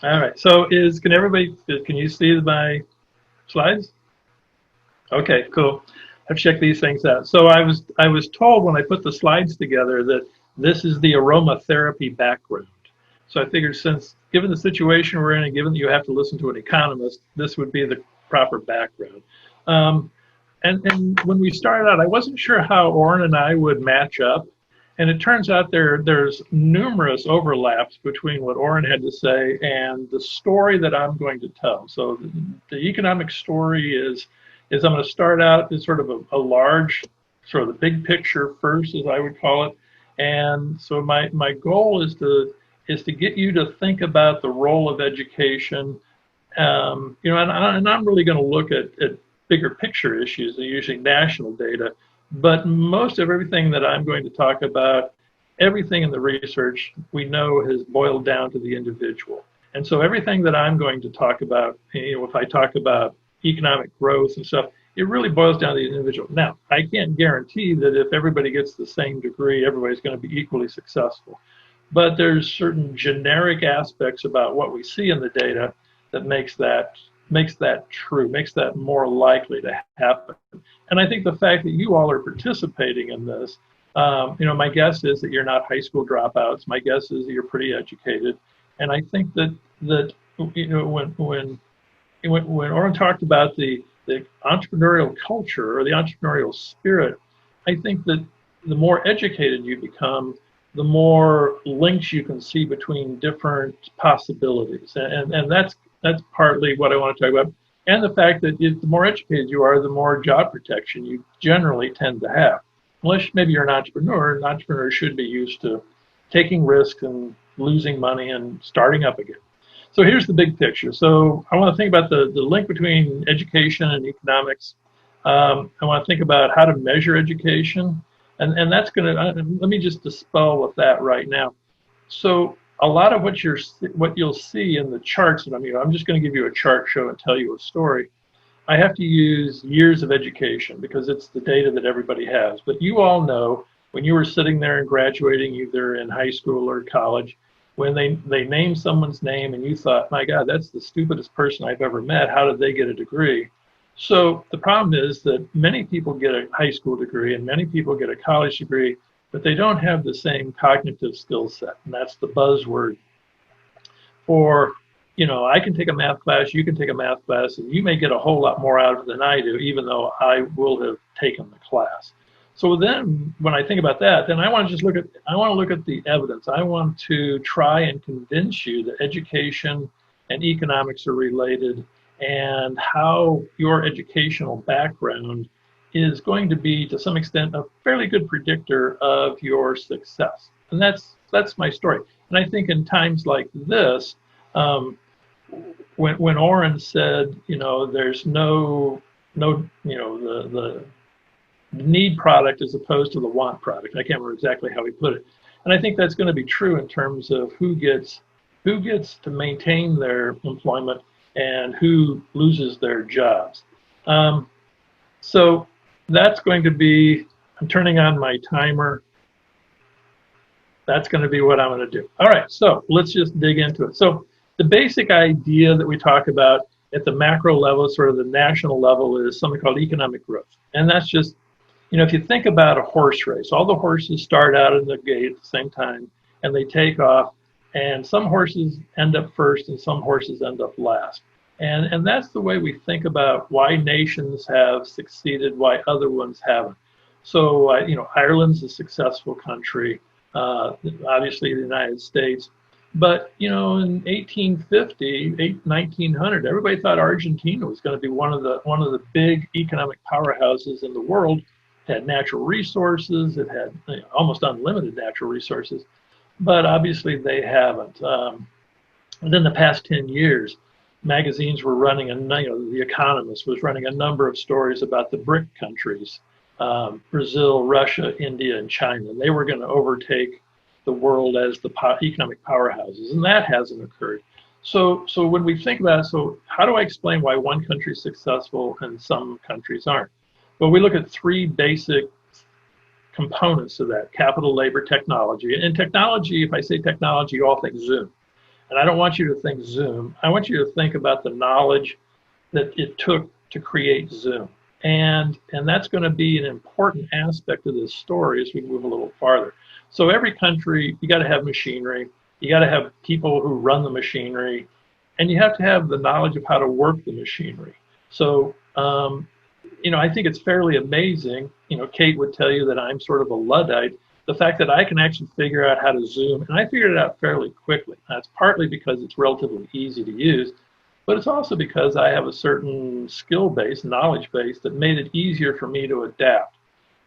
All right. So can everybody, can you see my slides? Okay, cool. I've checked these things out. So I was told when I put the slides together that this is the aromatherapy background. So I figured since given the situation we're in and given that you have to listen to an economist, this would be the proper background. Um, and when we started out, I wasn't sure how Orrin and I would match up. And it turns out there's numerous overlaps between what Orrin had to say and the story that I'm going to tell. So the economic story is I'm going to start out as sort of a large, sort of the big picture first, as I would call it. And so my goal is to get you to think about the role of education. And I'm really going to look at bigger picture issues, usually national data. But most of everything that I'm going to talk about, everything in the research we know has boiled down to the individual. And so everything that I'm going to talk about, if I talk about economic growth and stuff, it really boils down to the individual. Now, I can't guarantee that if everybody gets the same degree, everybody's going to be equally successful. But there's certain generic aspects about what we see in the data that makes that true, makes that more likely to happen. And I think the fact that you all are participating in this, my guess is that you're not high school dropouts. My guess is that you're pretty educated, and I think that when Orrin talked about the entrepreneurial culture or the entrepreneurial spirit, I think that the more educated you become, the more links you can see between different possibilities, and that's partly what I want to talk about. And the fact that the more educated you are, the more job protection you generally tend to have. Unless maybe you're an entrepreneur should be used to taking risks and losing money and starting up again. So here's the big picture. So I want to think about the link between education and economics. I want to think about how to measure education. And that's going to, let me just dispel with that right now. So a lot of what you'll see in the charts, and I'm just going to give you a chart show and tell you a story. I have to use years of education because it's the data that everybody has. But you all know when you were sitting there and graduating, either in high school or college, when they named someone's name and you thought, my God, that's the stupidest person I've ever met. How did they get a degree? So the problem is that many people get a high school degree and many people get a college degree, but they don't have the same cognitive skill set. And that's the buzzword for, I can take a math class, you can take a math class, and you may get a whole lot more out of it than I do, even though I will have taken the class. So then when I think about that, then I want to look at the evidence. I want to try and convince you that education and economics are related and how your educational background is going to be, to some extent, a fairly good predictor of your success. And that's my story. And I think in times like this, when Orrin said, there's the need product as opposed to the want product. I can't remember exactly how he put it. And I think that's going to be true in terms of who gets to maintain their employment and who loses their jobs. So that's going to be, I'm turning on my timer. That's going to be what I'm going to do. All right, so let's just dig into it. So the basic idea that we talk about at the macro level, sort of the national level, is something called economic growth. And that's just, if you think about a horse race, all the horses start out in the gate at the same time and they take off, and some horses end up first and some horses end up last. And that's the way we think about why nations have succeeded, why other ones haven't. So, Ireland's a successful country, obviously the United States. But, in 1850, 1900, everybody thought Argentina was going to be one of the big economic powerhouses in the world. It had natural resources. It had almost unlimited natural resources. But obviously they haven't. Within the past 10 years, magazines were running, The Economist was running a number of stories about the BRIC countries, Brazil, Russia, India, and China. They were going to overtake the world as the economic powerhouses, and that hasn't occurred. So when we think about it, so how do I explain why one country is successful and some countries aren't? Well, we look at three basic components of that: capital, labor, technology. And technology, if I say technology, you all think Zoom. And I don't want you to think Zoom. I want you to think about the knowledge that it took to create Zoom. And that's going to be an important aspect of this story as we move a little farther. So every country, you got to have machinery. You got to have people who run the machinery, and you have to have the knowledge of how to work the machinery. So, I think it's fairly amazing. Kate would tell you that I'm sort of a Luddite. The fact that I can actually figure out how to Zoom, and I figured it out fairly quickly. That's partly because it's relatively easy to use, but it's also because I have a certain skill base, knowledge base that made it easier for me to adapt.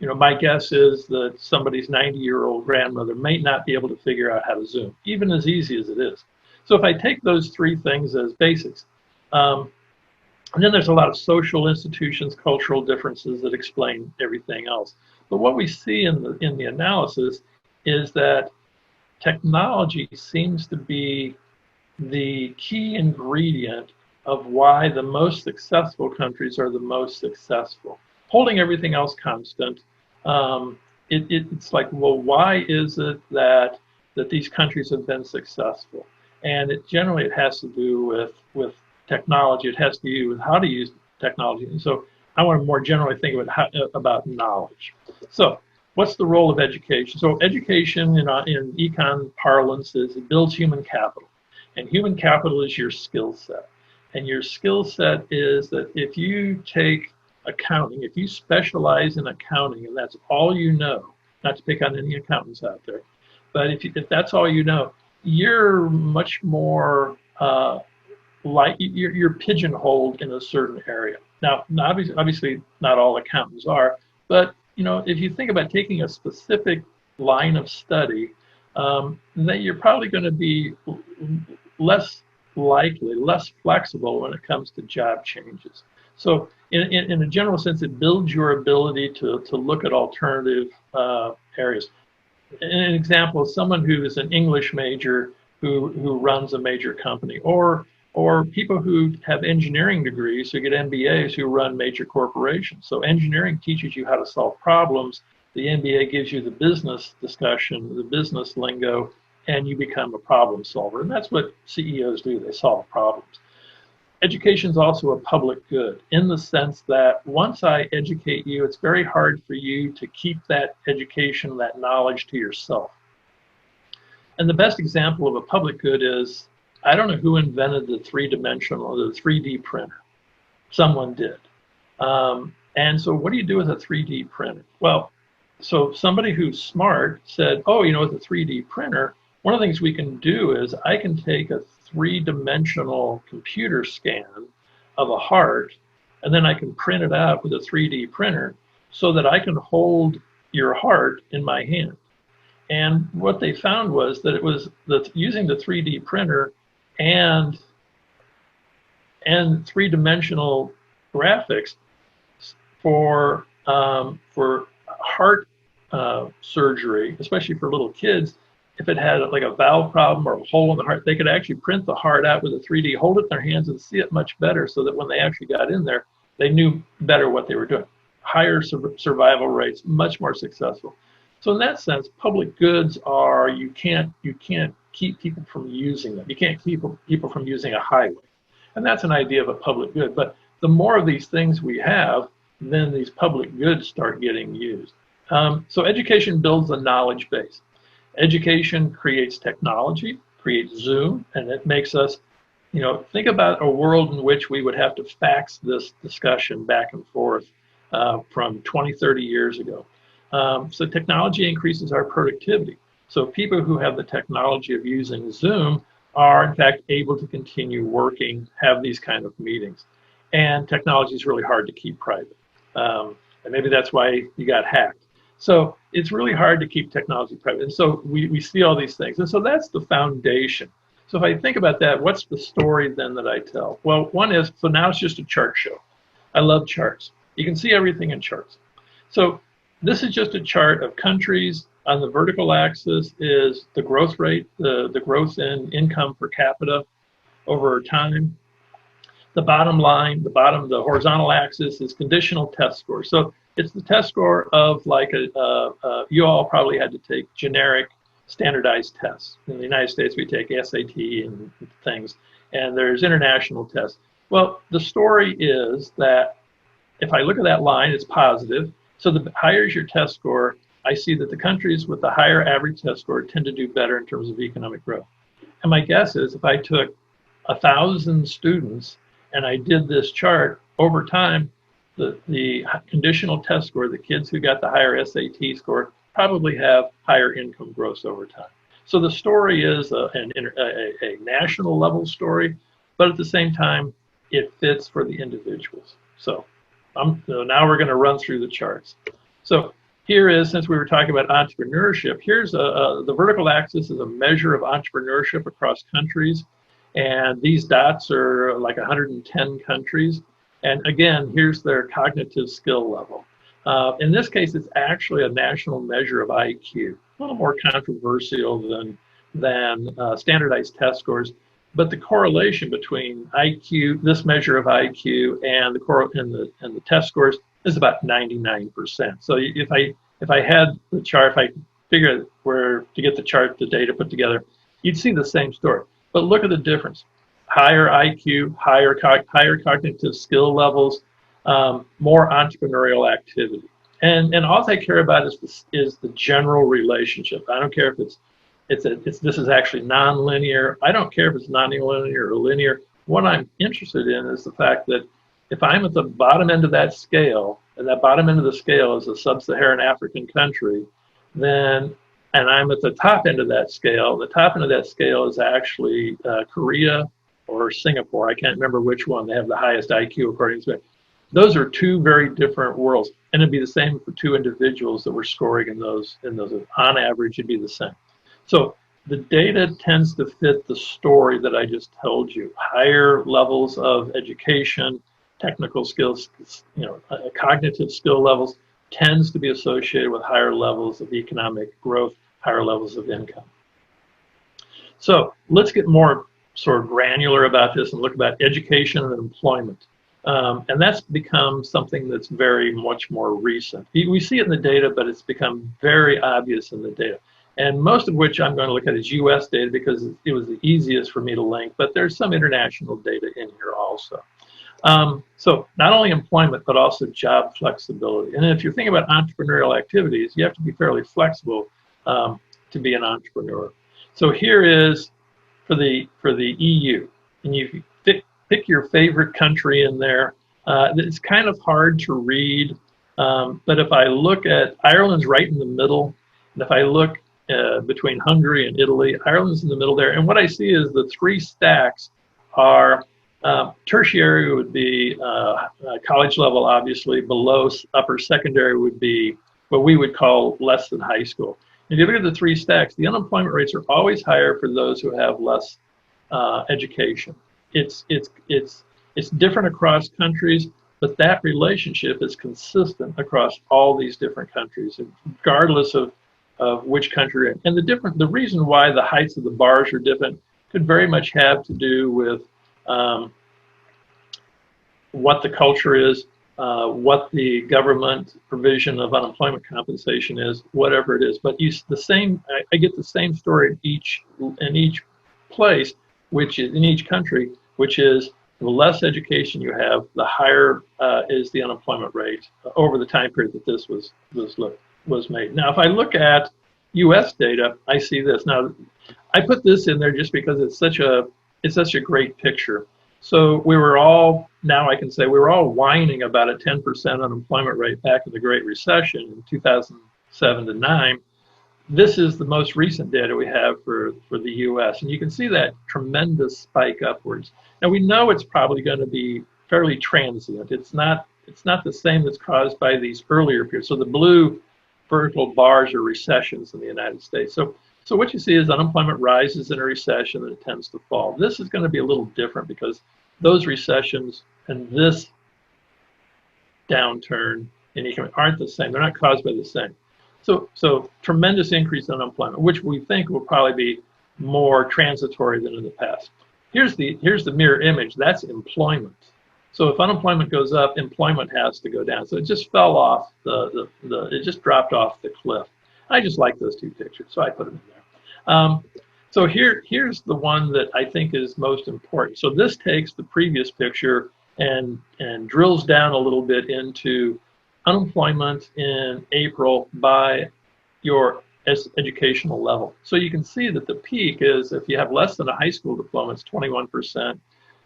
My guess is that somebody's 90-year-old grandmother may not be able to figure out how to Zoom, even as easy as it is. So if I take those three things as basics, and then there's a lot of social institutions, cultural differences that explain everything else. But what we see in the analysis is that technology seems to be the key ingredient of why the most successful countries are the most successful. Holding everything else constant, it's like, well, why is it that these countries have been successful? And generally it has to do with technology. It has to do with how to use technology. And so I want to more generally think about knowledge. So what's the role of education? So education in econ parlance is it builds human capital. And human capital is your skill set. And your skill set is that if you take accounting, if you specialize in accounting and that's all you know, not to pick on any accountants out there, but if that's all you know, you're much more like you're pigeonholed in a certain area. Now, obviously, not all accountants are, but if you think about taking a specific line of study, then you're probably going to be less likely, less flexible when it comes to job changes. So, in a general sense, it builds your ability to look at alternative areas. An example is someone who is an English major who runs a major company, or people who have engineering degrees who get MBAs who run major corporations. So engineering teaches you how to solve problems. The MBA gives you the business discussion, the business lingo, and you become a problem solver. And that's what CEOs do. They solve problems. Education is also a public good in the sense that once I educate you, it's very hard for you to keep that education, that knowledge to yourself. And the best example of a public good is, I don't know who invented the 3D printer. Someone did. And so what do you do with a 3D printer? Well, so somebody who's smart said, oh, with a 3D printer, one of the things we can do is I can take a three-dimensional computer scan of a heart, and then I can print it out with a 3D printer so that I can hold your heart in my hand. And what they found was that it was that using the 3D printer and three-dimensional graphics for heart surgery, especially for little kids, if it had like a valve problem or a hole in the heart, they could actually print the heart out with a 3D, hold it in their hands and see it much better, so that when they actually got in there, they knew better what they were doing. Higher survival rates, much more successful. So in that sense, public goods are, you can't keep people from using them. You can't keep people from using a highway. And that's an idea of a public good. But the more of these things we have, then these public goods start getting used. So education builds a knowledge base. Education creates technology, creates Zoom, and it makes us, think about a world in which we would have to fax this discussion back and forth from 20, 30 years ago. So technology increases our productivity. So people who have the technology of using Zoom are in fact able to continue working, have these kind of meetings. And technology is really hard to keep private. And maybe that's why you got hacked. So it's really hard to keep technology private. And so we see all these things. And so that's the foundation. So if I think about that, what's the story then that I tell? Well, one is, so now it's just a chart show. I love charts. You can see everything in charts. So this is just a chart of countries. On the vertical axis is the growth rate, the growth in income per capita over time. The bottom line, the horizontal axis is conditional test score. So it's the test score of like you all probably had to take generic standardized tests. In the United States, we take SAT and things, and there's international tests. Well, the story is that if I look at that line, it's positive. So the higher is your test score, I see that the countries with the higher average test score tend to do better in terms of economic growth. And my guess is if I took 1,000 students and I did this chart over time, the conditional test score, the kids who got the higher SAT score probably have higher income growth over time. So the story is a national level story, but at the same time, it fits for the individuals. So now we're going to run through the charts. So here is, since we were talking about entrepreneurship, here's the vertical axis is a measure of entrepreneurship across countries. And these dots are like 110 countries. And again, here's their cognitive skill level. In this case, it's actually a national measure of IQ, a little more controversial than standardized test scores. But the correlation between IQ, this measure of IQ, and the test scores is about 99%. So if I had the chart, if I figured where to get the chart, the data put together, you'd see the same story. But look at the difference: higher IQ, higher cognitive skill levels, more entrepreneurial activity, and all I care about is the general relationship. I don't care if this is actually nonlinear. I don't care if it's nonlinear or linear. What I'm interested in is the fact that if I'm at the bottom end of that scale, and that bottom end of the scale is a sub-Saharan African country, and I'm at the top end of that scale, the top end of that scale is actually Korea or Singapore. I can't remember which one. They have the highest IQ according to me. Those are two very different worlds. And it'd be the same for two individuals that were scoring in those. On average, it'd be the same. So the data tends to fit the story that I just told you. Higher levels of education, technical skills, cognitive skill levels tends to be associated with higher levels of economic growth, higher levels of income. So let's get more sort of granular about this and look about education and employment. And that's become something that's very much more recent. We see it in the data, but it's become very obvious in the data. And most of which I'm going to look at is US data because it was the easiest for me to link, but there's some international data in here also. So not only employment, but also job flexibility. And if you're thinking about entrepreneurial activities, you have to be fairly flexible to be an entrepreneur. So here is for the EU, and you pick your favorite country in there. It's kind of hard to read, but if I look at Ireland's right in the middle, and if I look between Hungary and Italy, Ireland's in the middle there. And what I see is the three stacks are tertiary would be college level, obviously. Below upper secondary would be what we would call less than high school. If you look at the three stacks, the unemployment rates are always higher for those who have less education. It's different across countries, but that relationship is consistent across all these different countries, regardless of which country. And the reason why the heights of the bars are different could very much have to do with what the culture is, what the government provision of unemployment compensation is, whatever it is. But I get the same story in each place, which is in each country, which is the less education you have, the higher is the unemployment rate over the time period that this was made. Now, if I look at U.S. data, I see this. Now, I put this in there just because it's such a great picture. So now I can say we were all whining about a 10% unemployment rate back in the Great Recession in 2007 to 9. This is the most recent data we have for the U.S. And you can see that tremendous spike upwards. Now we know it's probably going to be fairly transient. It's not the same that's caused by these earlier periods. So the blue vertical bars are recessions in the United States. So what you see is unemployment rises in a recession and it tends to fall. This is going to be a little different because those recessions and this downturn in economy aren't the same. They're not caused by the same. So tremendous increase in unemployment, which we think will probably be more transitory than in the past. Here's the mirror image. That's employment. So if unemployment goes up, employment has to go down. So it just fell off it just dropped off the cliff. I just like those two pictures, so I put them in there. Um, so here's the one that I think is most important. So this takes the previous picture and drills down a little bit into unemployment in April by your educational level. So you can see that the peak is if you have less than a high school diploma, it's 21%.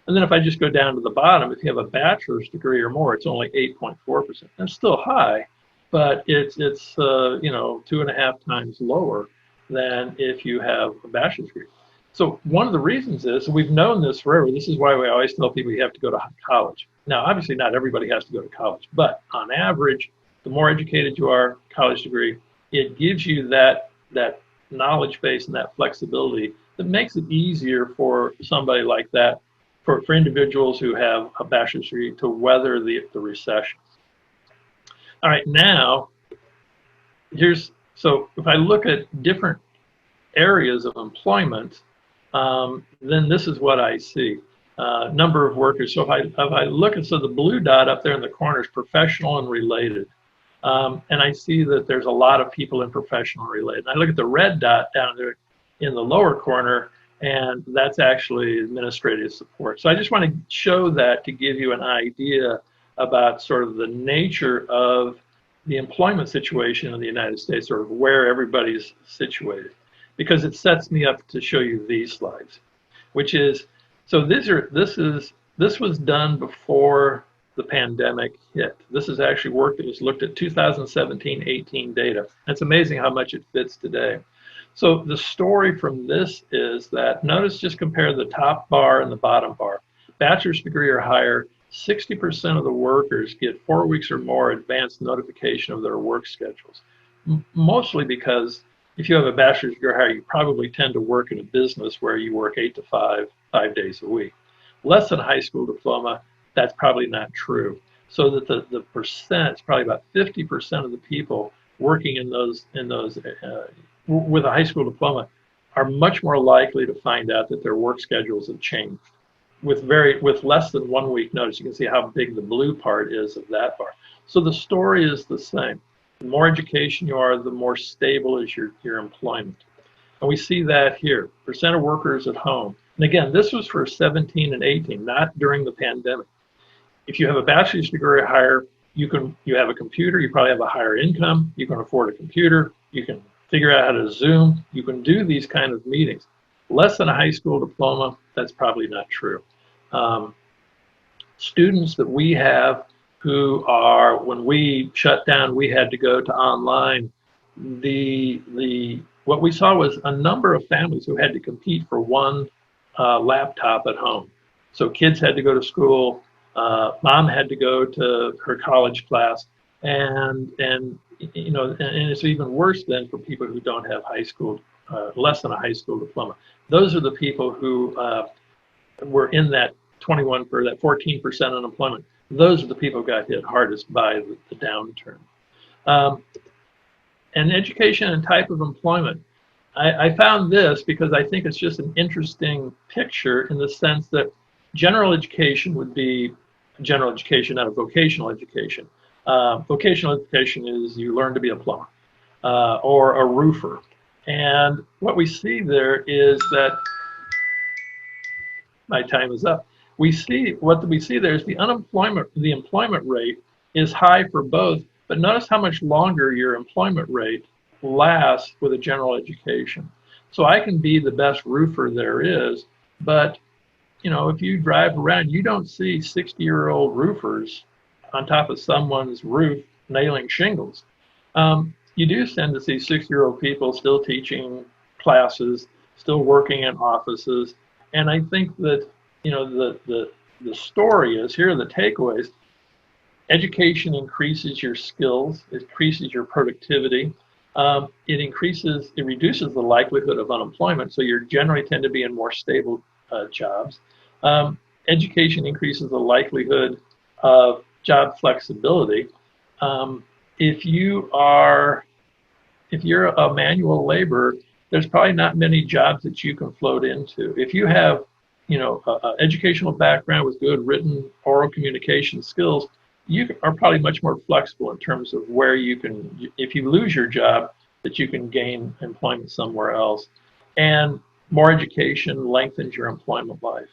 And then if I just go down to the bottom, if you have a bachelor's degree or more, it's only 8.4%. That's still high, but it's 2.5 times lower than if you have a bachelor's degree. So one of the reasons is, we've known this forever. This is why we always tell people you have to go to college. Now, obviously, not everybody has to go to college, but on average, the more educated you are, college degree, it gives you that knowledge base and that flexibility that makes it easier for somebody like that, for individuals who have a bachelor's degree, to weather the recession. All right, now so if I look at different areas of employment, then this is what I see. Number of workers. So if I look at, so the blue dot up there in the corner is professional and related. And I see that there's a lot of people in professional and related. And I look at the red dot down there in the lower corner, and that's actually administrative support. So I just want to show that to give you an idea about sort of the nature of the employment situation in the United States, sort of where everybody's situated, because it sets me up to show you these slides, which is, so this was done before the pandemic hit. This is actually work that was looked at 2017-18 data. It's amazing how much it fits today. So the story from this is that, notice, just compare the top bar and the bottom bar. Bachelor's degree or higher, 60% of the workers get 4 weeks or more advanced notification of their work schedules. Mostly because if you have a bachelor's degree or higher, you probably tend to work in a business where you work 8 to 5 days a week. Less than a high school diploma, that's probably not true. So that the percent, it's probably about 50% of the people working in those with a high school diploma are much more likely to find out that their work schedules have changed with less than 1 week notice. You can see how big the blue part is of that bar. So the story is the same. The more education you are, the more stable is your employment. And we see that here, percent of workers at home. And again, this was for 17 and 18, not during the pandemic. If you have a bachelor's degree or higher, you have a computer, you probably have a higher income, you can afford a computer, you can figure out how to Zoom, you can do these kind of meetings. Less than a high school diploma, that's probably not true. Students that we have who are, when we shut down, we had to go to online. What we saw was a number of families who had to compete for one laptop at home. So kids had to go to school, mom had to go to her college class, and it's even worse then for people who don't have high school, less than a high school diploma. Those are the people who were in that 14% unemployment. Those are the people who got hit hardest by the downturn. And education and type of employment. I found this because I think it's just an interesting picture, in the sense that general education would be general education, not a vocational education. Vocational education is you learn to be a plumber or a roofer. And what we see there is that, my time is up. What we see there is the employment rate is high for both, but notice how much longer your employment rate lasts with a general education. So I can be the best roofer there is, but if you drive around, you don't see 60-year-old roofers on top of someone's roof nailing shingles. You do tend to see 60-year-old people still teaching classes, still working in offices. And I think that, the story is, here are the takeaways. Education increases your skills, it increases your productivity. It reduces the likelihood of unemployment, so you generally tend to be in more stable jobs. Education increases the likelihood of job flexibility. If you're a manual laborer, there's probably not many jobs that you can float into. If you have, an educational background with good written oral communication skills, you are probably much more flexible in terms of where you can, if you lose your job, that you can gain employment somewhere else. And more education lengthens your employment life.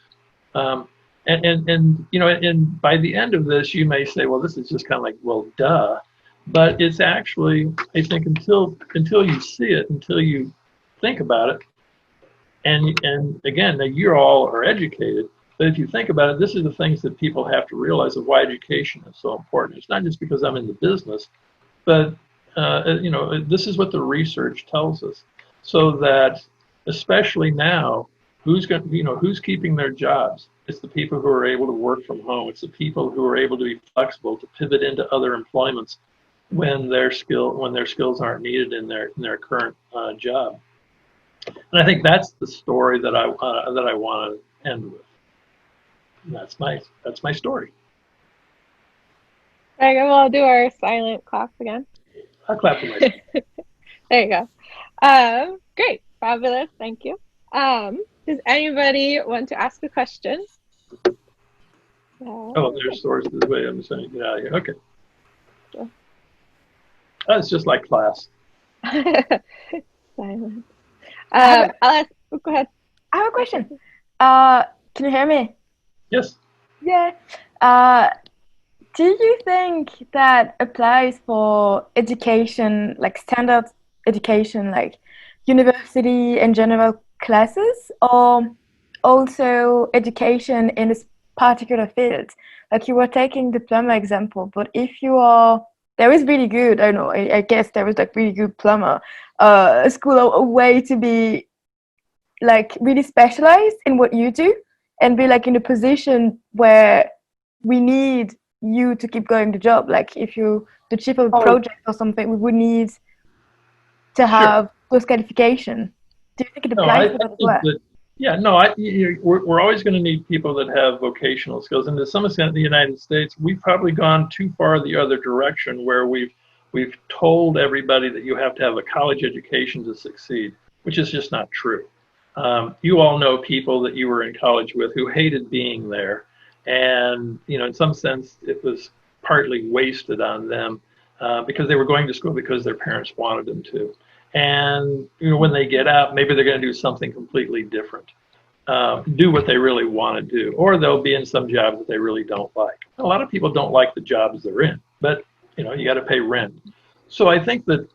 Um, and you know, and by the end of this, you may say, well, this is just kind of like, well, duh. But it's actually, I think, until you see it, until you think about it, and again, now you all are educated, but if you think about it, this is the things that people have to realize of why education is so important. It's not just because I'm in the business, but you know, this is what the research tells us. So that, especially now, who's going, you know, who's keeping their jobs? It's the people who are able to work from home. It's the people who are able to be flexible to pivot into other employments when their skills aren't needed in their current job. And I think that's the story that I want to end with. And that's my story. There you go. We'll do our silent claps again. I'll clap for myself. There you go. Great. Fabulous. Thank you. Does anybody want to ask a question? Oh, there's sources. Wait, I'm just saying, get out of here. Okay. Sure. Oh, it's just like class. Silent. I'll ask. Oh, go ahead. I have a question. Can you hear me? Yes. Yeah. Do you think that applies for education, like standard education, like university and general classes, or also education in this particular field? Like you were taking diploma example, but if you are, there is really good, I don't know, I guess there is like really good plumber, a school, a way to be like really specialized in what you do and be like in a position where we need you to keep going the job. Like if you the chief of a project or something, we would need to have those qualifications. Do you think it applies to that as well? Yeah, no, we're always going to need people that have vocational skills, and to some extent, in the United States, we've probably gone too far the other direction, where we've told everybody that you have to have a college education to succeed, which is just not true. You all know people that you were in college with who hated being there, and you know, in some sense, it was partly wasted on them because they were going to school because their parents wanted them to. And you know, when they get out, maybe they're going to do something completely different, do what they really want to do, or they'll be in some job that they really don't like. A lot of people don't like the jobs they're in, but you know, you got to pay rent. So I think that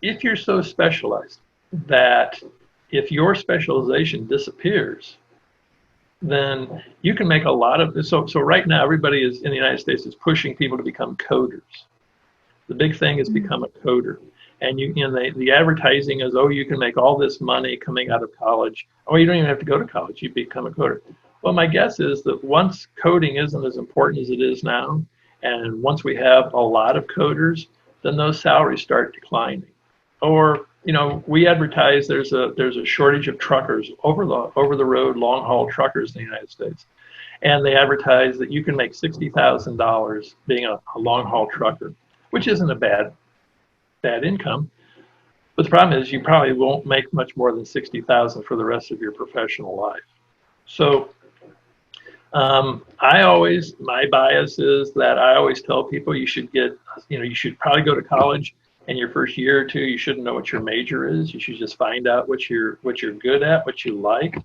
if you're so specialized that if your specialization disappears, then you can make a lot of. So right now, everybody is in the United States is pushing people to become coders. The big thing is become a coder. And the advertising is, oh, you can make all this money coming out of college. Oh, you don't even have to go to college. You become a coder. Well, my guess is that once coding isn't as important as it is now, and once we have a lot of coders, then those salaries start declining. Or, you know, we advertise there's a shortage of truckers, over the road long haul truckers in the United States. And they advertise that you can make $60,000 being a long haul trucker, which isn't a bad income. But the problem is you probably won't make much more than $60,000 for the rest of your professional life. So my bias is that I always tell people you should probably go to college, and your first year or two, you shouldn't know what your major is. You should just find out what you're good at, what you like,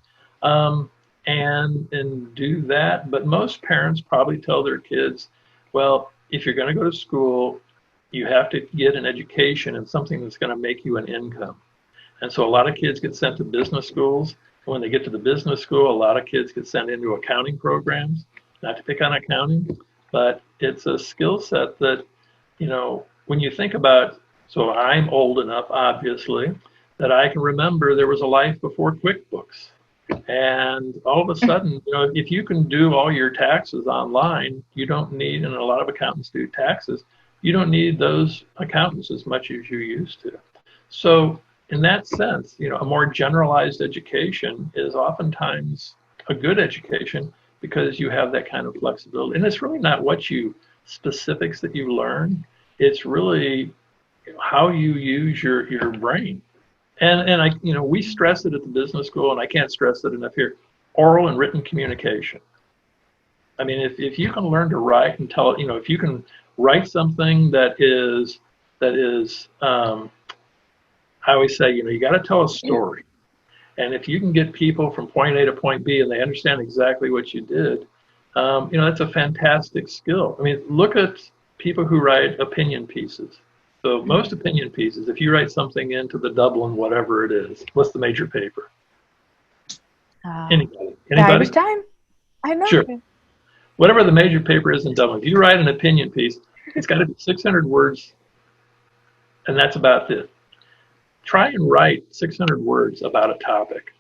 and do that. But most parents probably tell their kids, well, if you're going to go to school, you have to get an education and something that's going to make you an income. And so a lot of kids get sent to business schools. When they get to the business school, a lot of kids get sent into accounting programs. Not to pick on accounting, but it's a skill set that, you know, when you think about, so I'm old enough, obviously, that I can remember there was a life before QuickBooks. And all of a sudden, you know, if you can do all your taxes online, you don't need, and a lot of accountants do taxes, you don't need those accountants as much as you used to. So in that sense, you know, a more generalized education is oftentimes a good education because you have that kind of flexibility. And it's really not specifics that you learn. It's really how you use your brain. And we stress it at the business school, and I can't stress it enough here, oral and written communication. I mean, if you can learn to write and if you can write something that is I always say, you got to tell a story. And if you can get people from point A to point B and they understand exactly what you did, that's a fantastic skill. I mean, look at people who write opinion pieces. So most opinion pieces, if you write something into the Dublin, whatever it is, what's the major paper? Anybody? Irish Time? I know. Sure. Whatever the major paper is in Dublin, if you write an opinion piece, it's got to be 600 words, and that's about it. Try and write 600 words about a topic.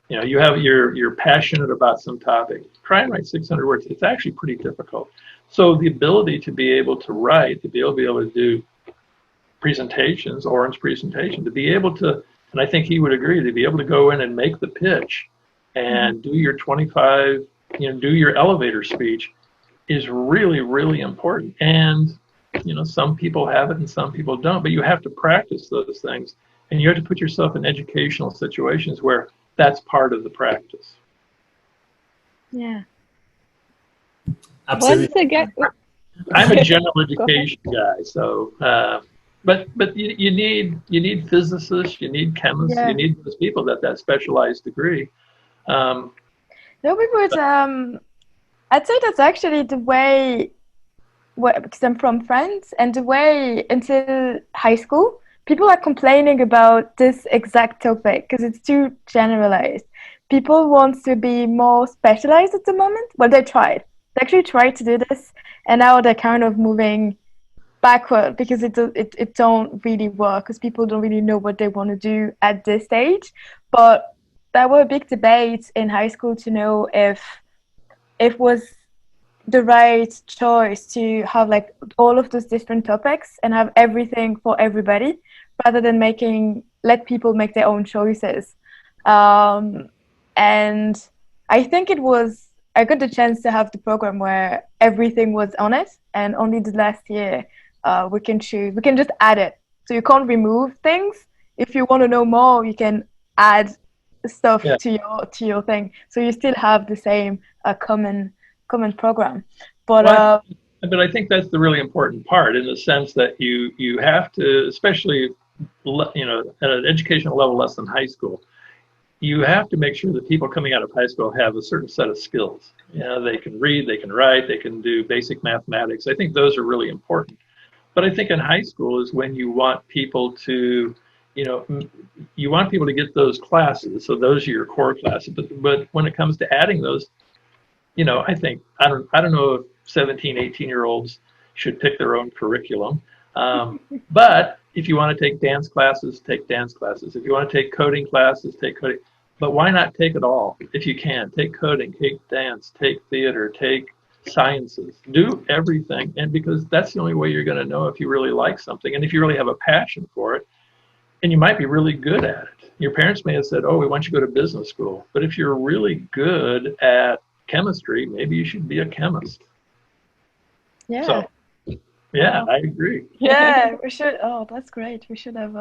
You're passionate about some topic. Try and write 600 words. It's actually pretty difficult. So the ability to be able to write, to be able to do presentations, Oren's presentation, to be able to, and I think he would agree, to be able to go in and make the pitch and do your 25, do your elevator speech is really, really important. And, some people have it and some people don't, but you have to practice those things. And you have to put yourself in educational situations where that's part of the practice. Yeah. Absolutely. I'm a general education guy, so but you need physicists, you need chemists, you need those people that specialized degree. No, we would. I'd say that's actually the way. Because I'm from France, and the way until high school, people are complaining about this exact topic because it's too generalized. People want to be more specialized at the moment. Well, they actually tried to do this, and now they're kind of moving backward because it don't really work because people don't really know what they want to do at this stage. But there were big debates in high school to know if it was the right choice to have like all of those different topics and have everything for everybody rather than let people make their own choices. And I think I got the chance to have the program where everything was on it, and only the last year we can just add it. So you can't remove things. If you want to know more, you can add stuff to your thing. So you still have the same common program. But but I think that's the really important part, in the sense that you have to, especially at an educational level less than high school, you have to make sure that people coming out of high school have a certain set of skills. They can read, they can write, they can do basic mathematics. I think those are really important. But I think in high school is when you want people to, you want people to get those classes. So those are your core classes. But when it comes to adding those, I think, I don't know if 17, 18-year-olds should pick their own curriculum. But if you want to take dance classes, take dance classes. If you want to take coding classes, take coding. But why not take it all if you can? Take coding, take dance, take theater, take sciences. Do everything. And because that's the only way you're going to know if you really like something and if you really have a passion for it. And you might be really good at it. Your parents may have said, oh, we want you to go to business school. But if you're really good at chemistry, maybe you should be a chemist. Yeah. So, yeah, I agree. Yeah, we should. Oh, that's great. We should have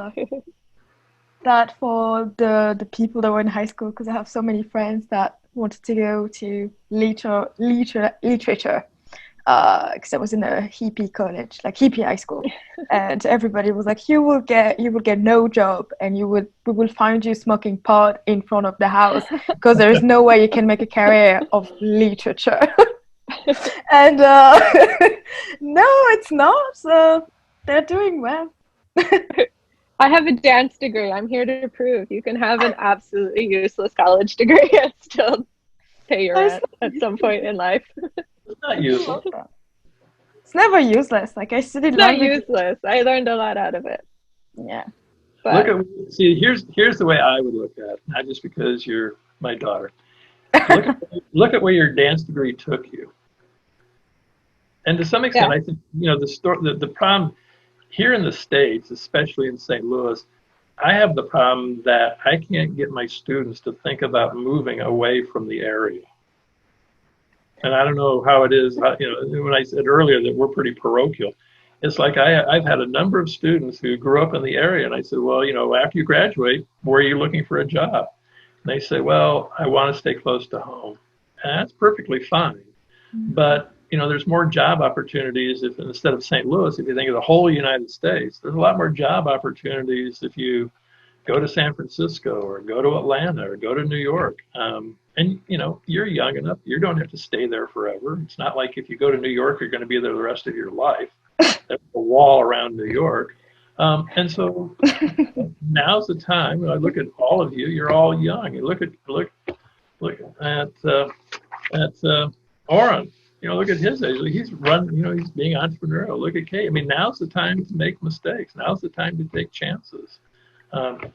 that for the people that were in high school, because I have so many friends that wanted to go to literature. Because I was in a hippie college, like hippie high school, and everybody was like, you will get no job, and we will find you smoking pot in front of the house because there is no way you can make a career of literature. And no, it's not. So they're doing well. I have a dance degree. I'm here to prove you can have an absolutely useless college degree and still pay your rent at some point in life. It's not useless. It's never useless. Like I studied language. It's not useless. I learned a lot out of it. Yeah. But here's the way I would look at it, not just because you're my daughter. Look at where your dance degree took you. And to some extent, I think, the problem here in the States, especially in St. Louis, I have the problem that I can't get my students to think about moving away from the area. And I don't know how it is, when I said earlier that we're pretty parochial, it's like I've had a number of students who grew up in the area, and I said, well, after you graduate, where are you looking for a job? And they say, well, I want to stay close to home. And that's perfectly fine. But, there's more job opportunities if instead of St. Louis, if you think of the whole United States, there's a lot more job opportunities if you go to San Francisco or go to Atlanta or go to New York. And you know, you're young enough, you don't have to stay there forever. It's not like if you go to New York, you're going to be there the rest of your life. There's a wall around New York. And so now's the time. I look at all of you, you're all young. You look at Oren. You know, look at his age. He's he's being entrepreneurial. Look at Kate. I mean, now's the time to make mistakes. Now's the time to take chances.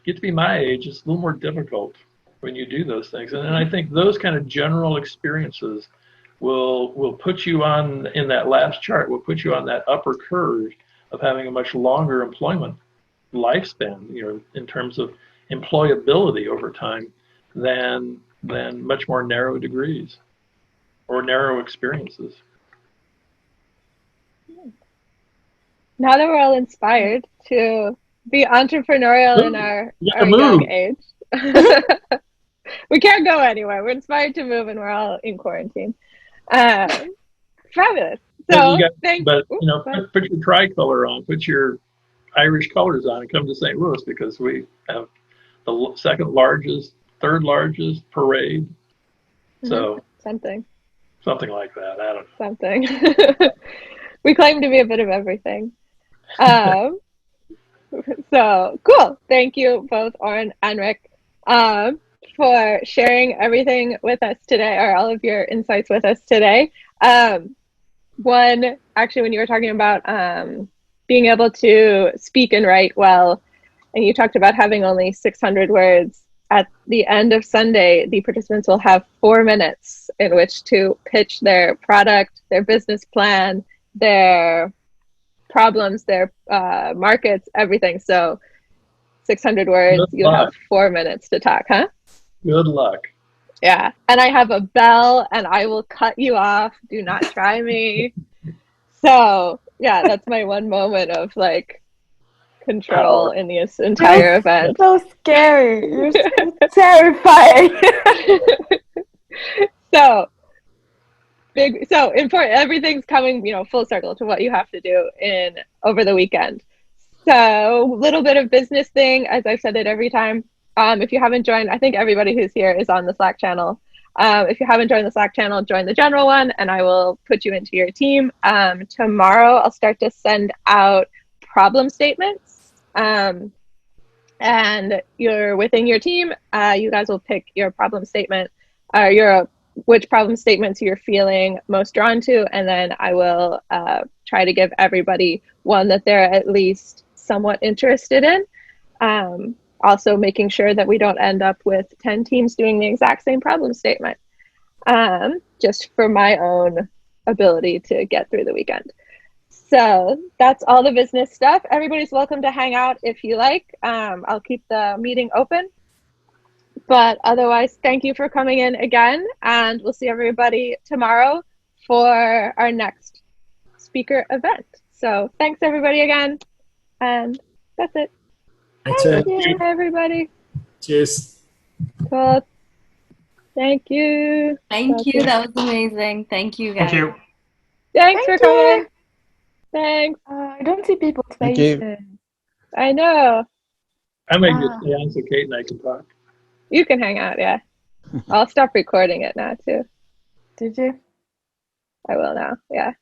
Get to be my age, it's a little more difficult when you do those things. And I think those kind of general experiences will put you on, in that last chart, will put you on that upper curve of having a much longer employment lifespan, you know, in terms of employability over time than much more narrow degrees or narrow experiences. Now that we're all inspired to be entrepreneurial in our young age. We can't go anywhere. We're inspired to move and we're all in quarantine. Fabulous. So put your tricolor on, put your Irish colors on and come to St. Louis, because we have the second largest, third largest parade. So something like that. I don't know. Something. We claim to be a bit of everything. So cool. Thank you both, Oren and Rik, for sharing everything with us today, or all of your insights with us today. When you were talking about being able to speak and write well, and you talked about having only 600 words, at the end of Sunday, the participants will have 4 minutes in which to pitch their product, their business plan, their problems, their markets, everything. So 600 words, you have 4 minutes to talk, huh? Good luck. Yeah. And I have a bell and I will cut you off. Do not try me. So yeah, that's my one moment of like control in this entire event. So scary. You're so terrifying. So important. Everything's coming, full circle to what you have to do over the weekend. So, little bit of business thing, as I've said it every time. If you haven't joined, I think everybody who's here is on the Slack channel. If you haven't joined the Slack channel, join the general one, and I will put you into your team. Tomorrow, I'll start to send out problem statements. And you're within your team. You guys will pick your problem statement, which problem statements you're feeling most drawn to, and then I will try to give everybody one that they're at least somewhat interested in. Also making sure that we don't end up with 10 teams doing the exact same problem statement, just for my own ability to get through the weekend. So that's all the business stuff. Everybody's welcome to hang out if you like. I'll keep the meeting open. But otherwise, thank you for coming in again, and we'll see everybody tomorrow for our next speaker event. So thanks everybody again, and that's it. Thank you, everybody. Cheers. Cool. Thank you. Thank you. That was amazing. Thank you, guys. Thank you. Thanks for coming. Thanks. I don't see people's faces. I know. I may just stay on so Kate and I can talk. You can hang out, yeah. I'll stop recording it now, too. Did you? I will now, yeah.